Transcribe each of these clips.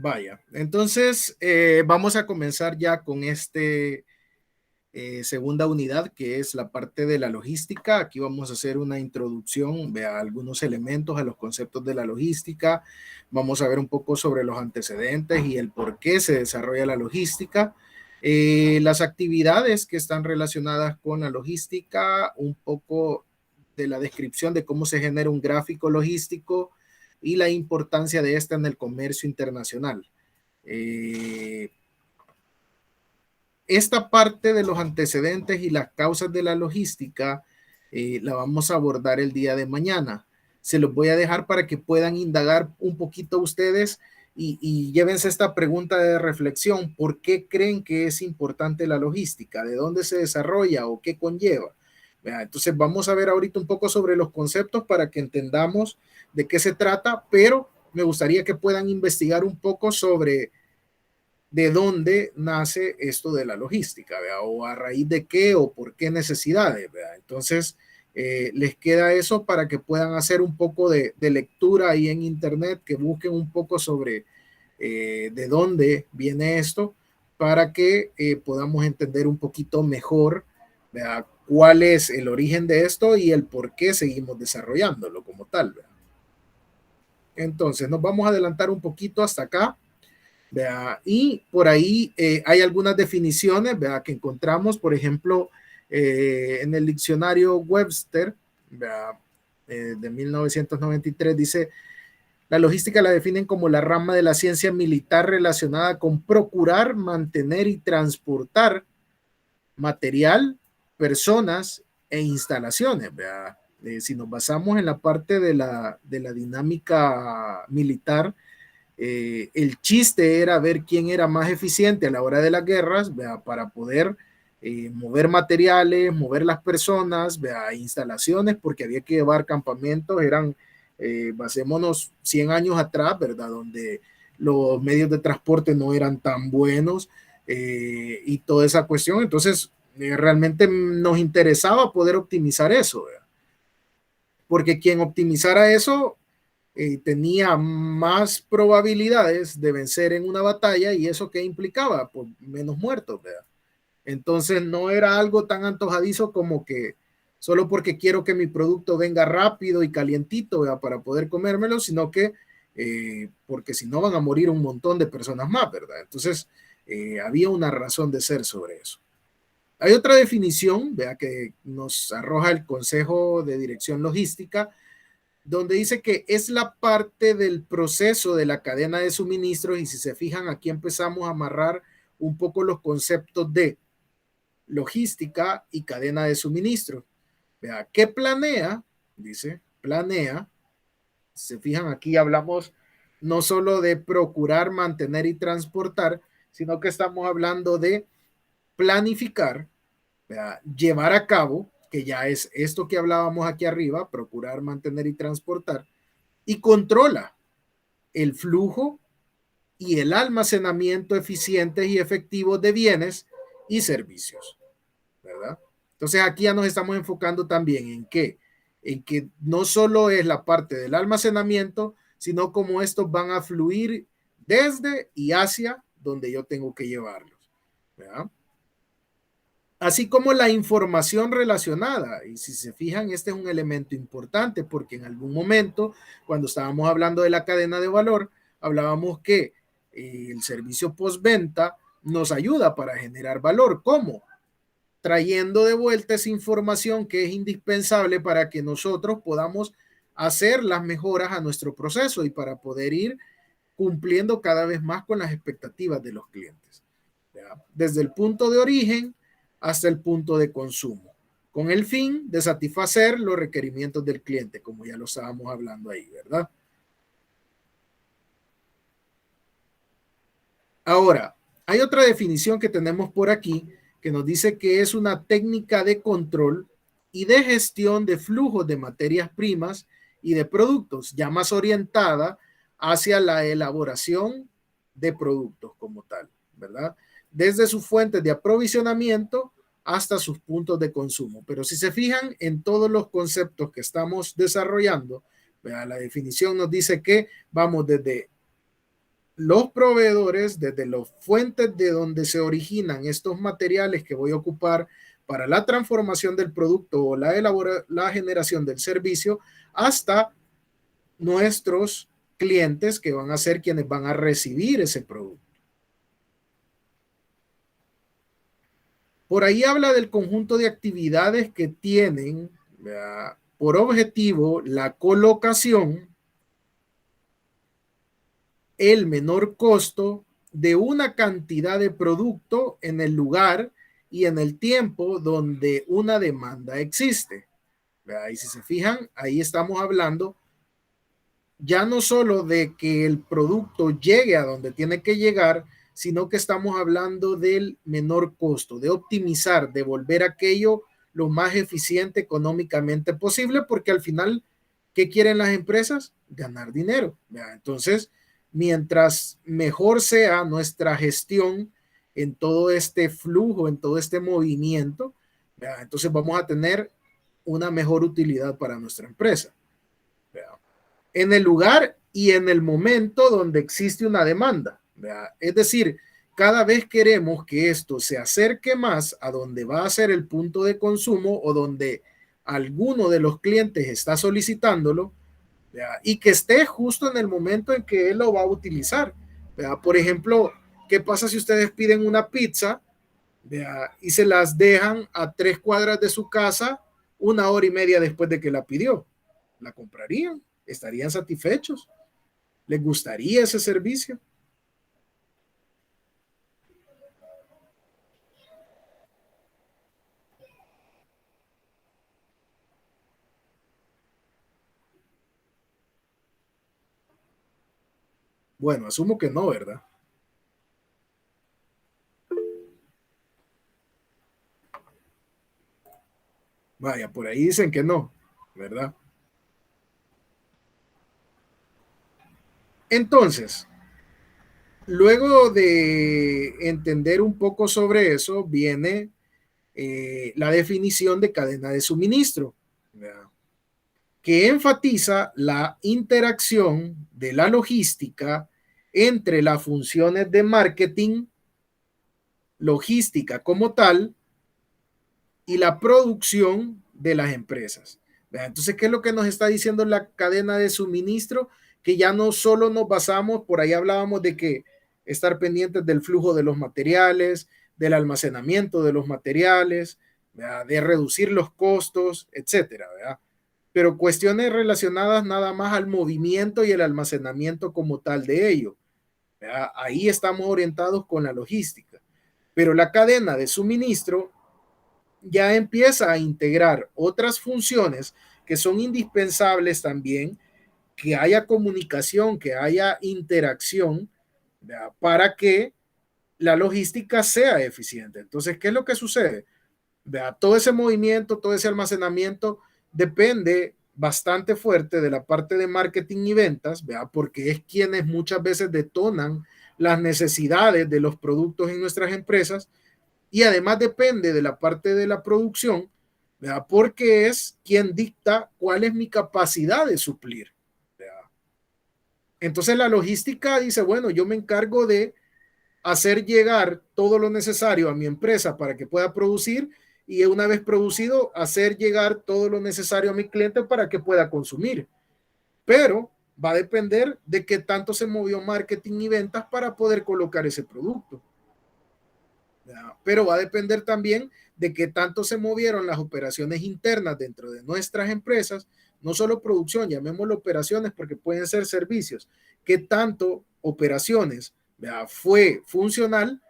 Vaya, entonces vamos a comenzar ya con este segunda unidad, que es la parte de la logística. Aquí vamos a hacer una introducción a algunos elementos, a los conceptos de la logística. Vamos a ver un poco sobre los antecedentes y el por qué se desarrolla la logística. Las actividades que están relacionadas con la logística, un poco de la descripción de cómo se genera un gráfico logístico y la importancia de esta en el comercio internacional. Eh, esta parte de los antecedentes y las causas de la logística la vamos a abordar el día de mañana. Se los voy a dejar para que puedan indagar un poquito ustedes y llévense esta pregunta de reflexión. ¿Por qué creen que es importante la logística? ¿De dónde se desarrolla o qué conlleva? Entonces vamos a ver ahorita un poco sobre los conceptos para que entendamos de qué se trata, pero me gustaría que puedan investigar un poco sobre de dónde nace esto de la logística, ¿verdad? O a raíz de qué o por qué necesidades, ¿verdad? Entonces, les queda eso para que puedan hacer un poco de lectura ahí en internet, que busquen un poco sobre de dónde viene esto, para que podamos entender un poquito mejor, ¿verdad? Cuál es el origen de esto y el por qué seguimos desarrollándolo como tal, ¿verdad? Entonces, nos vamos a adelantar un poquito hasta acá. ¿Vea? Y por ahí hay algunas definiciones, ¿vea? Que encontramos, por ejemplo, en el diccionario Webster, ¿vea? De 1993, dice, la logística la definen como la rama de la ciencia militar relacionada con procurar, mantener y transportar material, personas e instalaciones. ¿Vea? Si nos basamos en la parte de la dinámica militar, el chiste era ver quién era más eficiente a la hora de las guerras, ¿vea? Para poder mover materiales, mover las personas, ¿vea? Instalaciones, porque había que llevar campamentos, eran, basémonos 100 años atrás, ¿verdad? Donde los medios de transporte no eran tan buenos y toda esa cuestión. Entonces, realmente nos interesaba poder optimizar eso, ¿verdad? Porque quien optimizara eso tenía más probabilidades de vencer en una batalla y eso que implicaba, pues menos muertos, ¿verdad? Entonces no era algo tan antojadizo como que solo porque quiero que mi producto venga rápido y calientito, ¿verdad? Para poder comérmelo, sino que porque si no van a morir un montón de personas más, ¿verdad? Entonces había una razón de ser sobre eso. Hay otra definición, vea, que nos arroja el Consejo de Dirección Logística, donde dice que es la parte del proceso de la cadena de suministros y si se fijan aquí empezamos a amarrar un poco los conceptos de logística y cadena de suministro. Vea, ¿qué planea? Dice, planea. Se fijan aquí hablamos no solo de procurar, mantener y transportar, sino que estamos hablando de planificar, ¿verdad? Llevar a cabo, que ya es esto que hablábamos aquí arriba, procurar, mantener y transportar, y controla el flujo y el almacenamiento eficientes y efectivos de bienes y servicios, ¿verdad? Entonces aquí ya nos estamos enfocando también en que no solo es la parte del almacenamiento, sino cómo estos van a fluir desde y hacia donde yo tengo que llevarlos, ¿verdad? Así como la información relacionada. Y si se fijan, este es un elemento importante porque en algún momento, cuando estábamos hablando de la cadena de valor, hablábamos que el servicio postventa nos ayuda para generar valor. ¿Cómo? Trayendo de vuelta esa información que es indispensable para que nosotros podamos hacer las mejoras a nuestro proceso y para poder ir cumpliendo cada vez más con las expectativas de los clientes. ¿Ya? Desde el punto de origen hasta el punto de consumo, con el fin de satisfacer los requerimientos del cliente, como ya lo estábamos hablando ahí, ¿verdad? Ahora, hay otra definición que tenemos por aquí que nos dice que es una técnica de control y de gestión de flujos de materias primas y de productos, ya más orientada hacia la elaboración de productos como tal, ¿verdad? Desde sus fuentes de aprovisionamiento hasta sus puntos de consumo. Pero si se fijan en todos los conceptos que estamos desarrollando, ¿verdad? La definición nos dice que vamos desde los proveedores, desde las fuentes de donde se originan estos materiales que voy a ocupar para la transformación del producto o la generación del servicio, hasta nuestros clientes que van a ser quienes van a recibir ese producto. Por ahí habla del conjunto de actividades que tienen, ¿verdad?, por objetivo la colocación, el menor costo de una cantidad de producto en el lugar y en el tiempo donde una demanda existe. ¿Verdad? Y si se fijan, ahí estamos hablando ya no solo de que el producto llegue a donde tiene que llegar, sino que estamos hablando del menor costo, de optimizar, de volver aquello lo más eficiente económicamente posible, porque al final, ¿qué quieren las empresas? Ganar dinero. ¿Verdad? Entonces, mientras mejor sea nuestra gestión en todo este flujo, en todo este movimiento, ¿verdad?, entonces vamos a tener una mejor utilidad para nuestra empresa. ¿Verdad? En el lugar y en el momento donde existe una demanda. ¿Verdad? Es decir, cada vez queremos que esto se acerque más a donde va a ser el punto de consumo o donde alguno de los clientes está solicitándolo, ¿verdad?, y que esté justo en el momento en que él lo va a utilizar. ¿Verdad? Por ejemplo, ¿qué pasa si ustedes piden una pizza, ¿verdad?, y se las dejan a 3 cuadras de su casa 1 hora y media después de que la pidió? ¿La comprarían? ¿Estarían satisfechos? ¿Les gustaría ese servicio? Bueno, asumo que no, ¿verdad? Vaya, por ahí dicen que no, ¿verdad? Entonces, luego de entender un poco sobre eso, viene la definición de cadena de suministro, ¿verdad?, que enfatiza la interacción de la logística entre las funciones de marketing, logística como tal, y la producción de las empresas. Entonces, ¿qué es lo que nos está diciendo la cadena de suministro? Que ya no solo nos basamos, por ahí hablábamos de que estar pendientes del flujo de los materiales, del almacenamiento de los materiales, ¿verdad?, de reducir los costos, etcétera, ¿verdad? Pero cuestiones relacionadas nada más al movimiento y el almacenamiento como tal de ello, ¿verdad? Ahí estamos orientados con la logística. Pero la cadena de suministro ya empieza a integrar otras funciones que son indispensables también, que haya comunicación, que haya interacción, ¿verdad?, para que la logística sea eficiente. Entonces, ¿qué es lo que sucede? ¿Verdad? Todo ese movimiento, todo ese almacenamiento depende bastante fuerte de la parte de marketing y ventas, ¿verdad?, porque es quienes muchas veces detonan las necesidades de los productos en nuestras empresas, y además depende de la parte de la producción, ¿verdad?, porque es quien dicta cuál es mi capacidad de suplir, ¿verdad? Entonces la logística dice, bueno, yo me encargo de hacer llegar todo lo necesario a mi empresa para que pueda producir, y una vez producido, hacer llegar todo lo necesario a mi cliente para que pueda consumir. Pero va a depender de qué tanto se movió marketing y ventas para poder colocar ese producto. Pero va a depender también de qué tanto se movieron las operaciones internas dentro de nuestras empresas, no solo producción, llamémoslo operaciones porque pueden ser servicios, qué tanto operaciones, ¿verdad?, fue funcional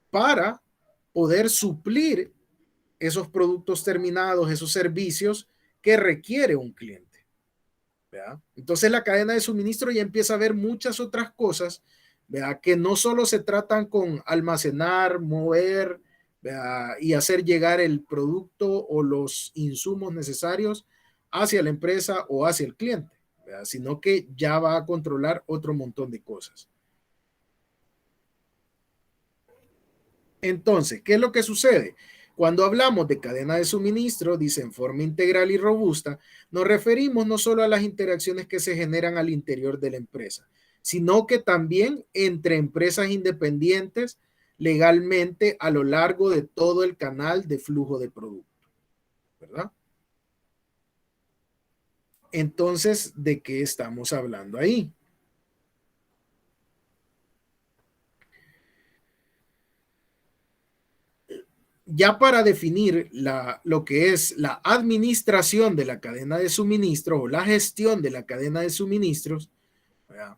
para poder suplir esos productos terminados, esos servicios que requiere un cliente, ¿verdad? Entonces la cadena de suministro ya empieza a ver muchas otras cosas, ¿verdad?, que no solo se tratan con almacenar, mover, ¿verdad?, y hacer llegar el producto o los insumos necesarios hacia la empresa o hacia el cliente, ¿verdad?, sino que ya va a controlar otro montón de cosas. Entonces, ¿qué es lo que sucede? Cuando hablamos de cadena de suministro, dice en forma integral y robusta, nos referimos no solo a las interacciones que se generan al interior de la empresa, sino que también entre empresas independientes legalmente a lo largo de todo el canal de flujo de producto, ¿verdad? Entonces, ¿de qué estamos hablando ahí? Ya para definir lo que es la administración de la cadena de suministro o la gestión de la cadena de suministros, ¿verdad?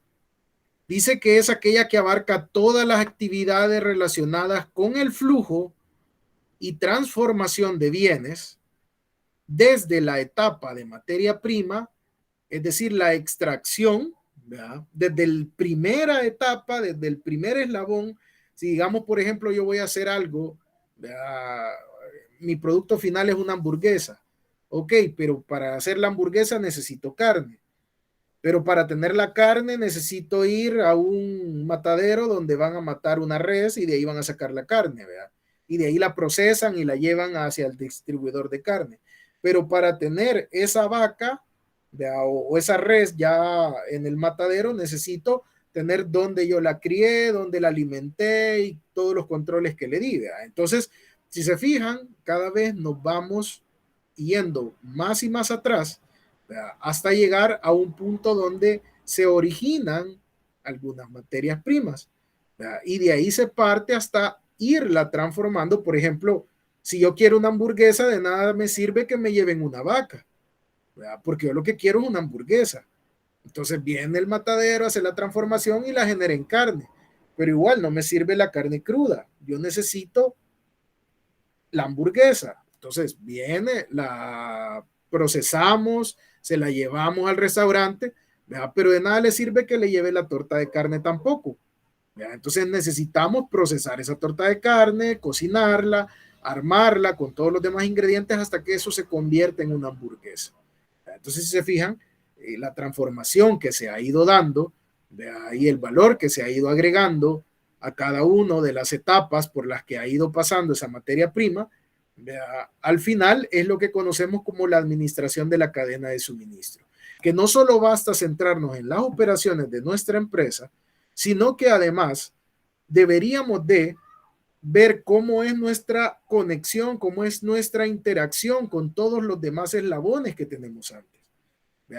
Dice que es aquella que abarca todas las actividades relacionadas con el flujo y transformación de bienes desde la etapa de materia prima, es decir, la extracción, ¿verdad? Desde la primera etapa, desde el primer eslabón. Si digamos, por ejemplo, yo voy a hacer algo, ¿verdad? Mi producto final es una hamburguesa. Ok, pero para hacer la hamburguesa necesito carne. Pero para tener la carne necesito ir a un matadero donde van a matar una res y de ahí van a sacar la carne, ¿verdad? Y de ahí la procesan y la llevan hacia el distribuidor de carne. Pero para tener esa vaca, ¿verdad? O esa res ya en el matadero necesito tener donde yo la crié, donde la alimenté y todos los controles que le di, ¿verdad? Entonces, si se fijan, cada vez nos vamos yendo más y más atrás, ¿verdad? Hasta llegar a un punto donde se originan algunas materias primas, ¿verdad? Y de ahí se parte hasta irla transformando. Por ejemplo, si yo quiero una hamburguesa, de nada me sirve que me lleven una vaca, ¿verdad? Porque yo lo que quiero es una hamburguesa. Entonces viene el matadero, hace la transformación y la genera en carne. Pero igual no me sirve la carne cruda. Yo necesito la hamburguesa. Entonces viene, la procesamos, se la llevamos al restaurante, ¿verdad? Pero de nada le sirve que le lleve la torta de carne tampoco, ¿verdad? Entonces necesitamos procesar esa torta de carne, cocinarla, armarla con todos los demás ingredientes hasta que eso se convierte en una hamburguesa. Entonces, si se fijan, la transformación que se ha ido dando, y el valor que se ha ido agregando a cada una de las etapas por las que ha ido pasando esa materia prima, al final es lo que conocemos como la administración de la cadena de suministro, que no solo basta centrarnos en las operaciones de nuestra empresa, sino que además deberíamos de ver cómo es nuestra conexión, cómo es nuestra interacción con todos los demás eslabones que tenemos antes.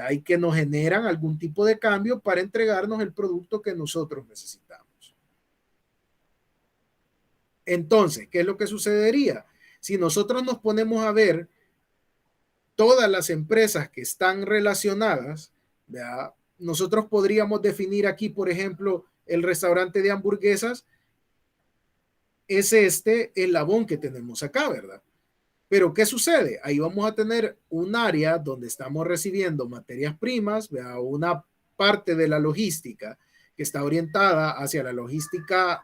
Hay que nos generan algún tipo de cambio para entregarnos el producto que nosotros necesitamos. Entonces, ¿qué es lo que sucedería? Si nosotros nos ponemos a ver todas las empresas que están relacionadas, ¿verdad? Nosotros podríamos definir aquí, por ejemplo, el restaurante de hamburguesas es este eslabón que tenemos acá, ¿verdad? Pero ¿qué sucede? Ahí vamos a tener un área donde estamos recibiendo materias primas, ¿verdad? Una parte de la logística que está orientada hacia la logística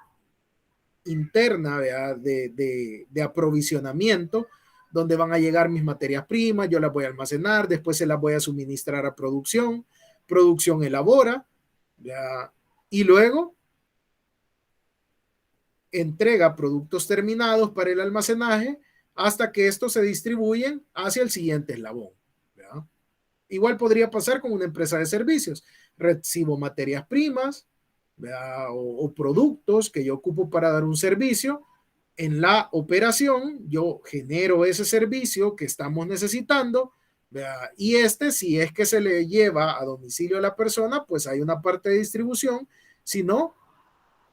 interna, ¿verdad? De aprovisionamiento, donde van a llegar mis materias primas, yo las voy a almacenar, después se las voy a suministrar a producción, producción elabora, ¿verdad? Y luego entrega productos terminados para el almacenaje hasta que estos se distribuyen hacia el siguiente eslabón, ¿verdad? Igual podría pasar con una empresa de servicios. Recibo materias primas, ¿verdad? O productos que yo ocupo para dar un servicio. En la operación, yo genero ese servicio que estamos necesitando, ¿verdad? Y si es que se le lleva a domicilio a la persona, pues hay una parte de distribución. Si no,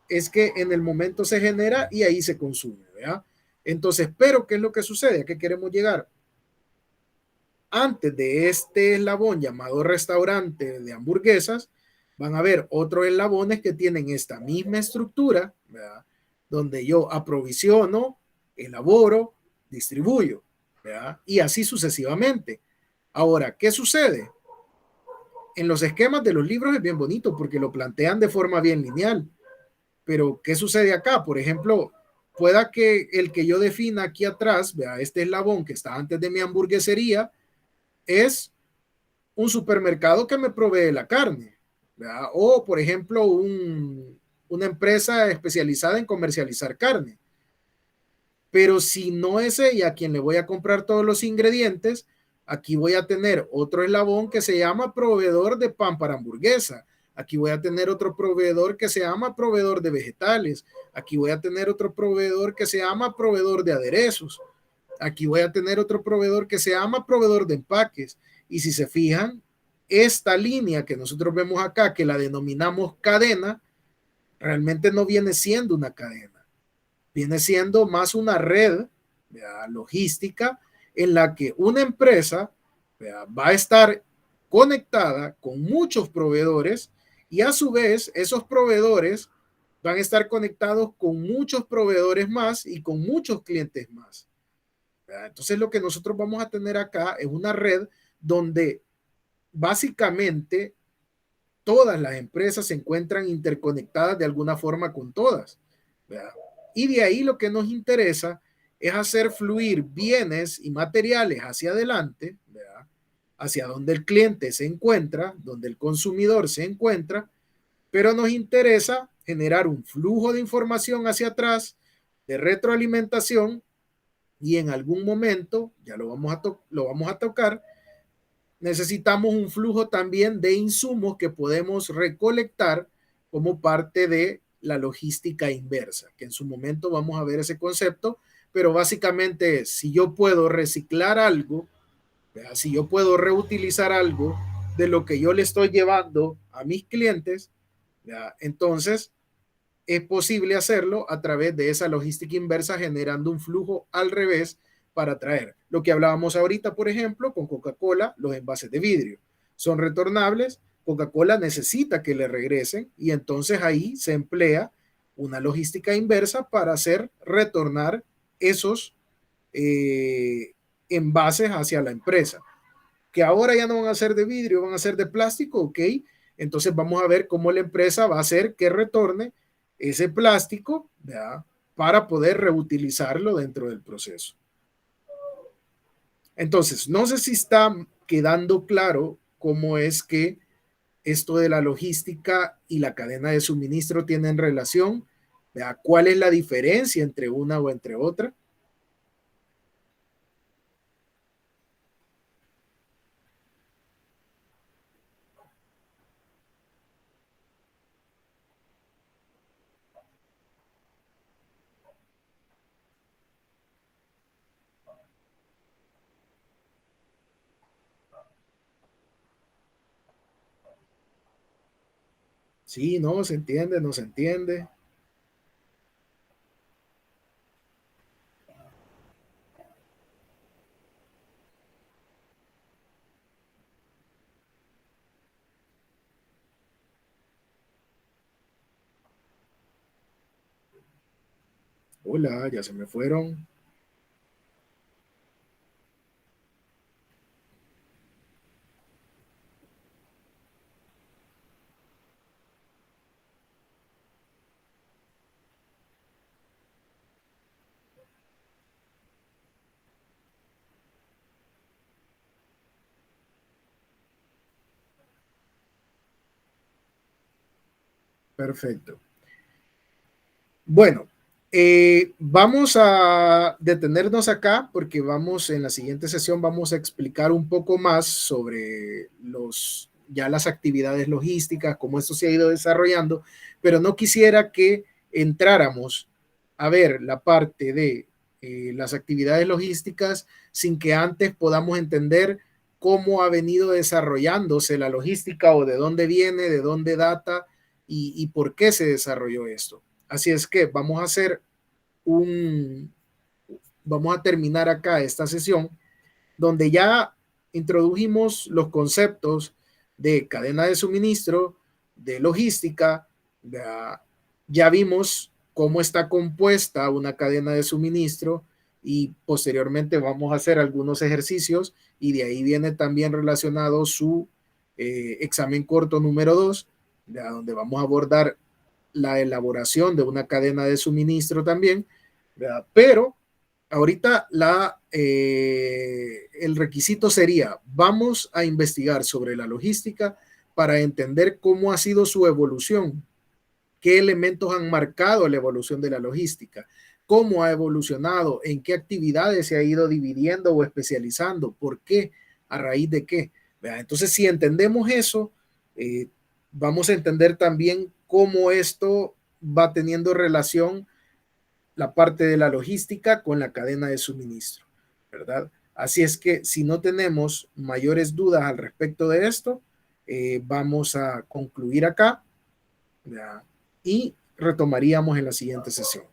es que en el momento se genera y ahí se consume, ¿verdad? Entonces, pero ¿qué es lo que sucede? ¿A qué queremos llegar? Antes de este eslabón llamado restaurante de hamburguesas, van a haber otros eslabones que tienen esta misma estructura, ¿verdad? Donde yo aprovisiono, elaboro, distribuyo, ¿verdad? Y así sucesivamente. Ahora, ¿qué sucede? En los esquemas de los libros es bien bonito porque lo plantean de forma bien lineal. Pero, ¿qué sucede acá? Por ejemplo, pueda que el que yo defina aquí atrás, vea, este eslabón que está antes de mi hamburguesería, es un supermercado que me provee la carne, ¿verdad? O, por ejemplo, una empresa especializada en comercializar carne. Pero si no es ella a quien le voy a comprar todos los ingredientes, aquí voy a tener otro eslabón que se llama proveedor de pan para hamburguesa Aquí voy a tener otro proveedor que se llama proveedor de vegetales. Aquí voy a tener otro proveedor que se llama proveedor de aderezos. Aquí voy a tener otro proveedor que se llama proveedor de empaques. Y si se fijan, esta línea que nosotros vemos acá, que la denominamos cadena, realmente no viene siendo una cadena. Viene siendo más una red, ¿verdad?, logística, en la que una empresa, ¿verdad?, va a estar conectada con muchos proveedores y a su vez esos proveedores van a estar conectados con muchos proveedores más y con muchos clientes más, ¿verdad? Entonces lo que nosotros vamos a tener acá es una red donde básicamente todas las empresas se encuentran interconectadas de alguna forma con todas, ¿verdad? Y de ahí lo que nos interesa es hacer fluir bienes y materiales hacia adelante, ¿verdad?, hacia donde el cliente se encuentra, donde el consumidor se encuentra, pero nos interesa generar un flujo de información hacia atrás, de retroalimentación, y en algún momento, ya lo vamos a tocar, necesitamos un flujo también de insumos que podemos recolectar como parte de la logística inversa, que en su momento vamos a ver ese concepto, pero básicamente si yo puedo reciclar algo, ¿verdad?, si yo puedo reutilizar algo de lo que yo le estoy llevando a mis clientes, ¿verdad?, entonces es posible hacerlo a través de esa logística inversa, generando un flujo al revés para traer. Lo que hablábamos ahorita, por ejemplo, con Coca-Cola, los envases de vidrio son retornables. Coca-Cola necesita que le regresen y entonces ahí se emplea una logística inversa para hacer retornar esos envases hacia la empresa, que ahora ya no van a ser de vidrio, van a ser de plástico, ok. Entonces vamos a ver cómo la empresa va a hacer que retorne ese plástico, ¿verdad?, para poder reutilizarlo dentro del proceso. Entonces, no sé si está quedando claro cómo es que esto de la logística y la cadena de suministro tienen relación, ¿verdad? ¿Cuál es la diferencia entre una o entre otra? Sí, no, se entiende, no se entiende. Hola, ya se me fueron. Perfecto. Bueno, vamos a detenernos acá porque vamos en la siguiente sesión vamos a explicar un poco más sobre ya las actividades logísticas, cómo esto se ha ido desarrollando, pero no quisiera que entráramos a ver la parte de las actividades logísticas sin que antes podamos entender cómo ha venido desarrollándose la logística o de dónde viene, de dónde data y por qué se desarrolló esto. Así es que un, vamos a terminar acá esta sesión donde ya introdujimos los conceptos de cadena de suministro, de logística, ya vimos cómo está compuesta una cadena de suministro y posteriormente vamos a hacer algunos ejercicios y de ahí viene también relacionado su examen corto número 2, donde vamos a abordar la elaboración de una cadena de suministro también, ¿verdad? Pero ahorita el requisito sería, vamos a investigar sobre la logística para entender cómo ha sido su evolución, qué elementos han marcado la evolución de la logística, cómo ha evolucionado, en qué actividades se ha ido dividiendo o especializando, por qué, a raíz de qué. Entonces, si entendemos eso, vamos a entender también cómo esto va teniendo relación la parte de la logística con la cadena de suministro, ¿verdad? Así es que si no tenemos mayores dudas al respecto de esto, vamos a concluir acá, ¿ya? Y retomaríamos en la siguiente sesión.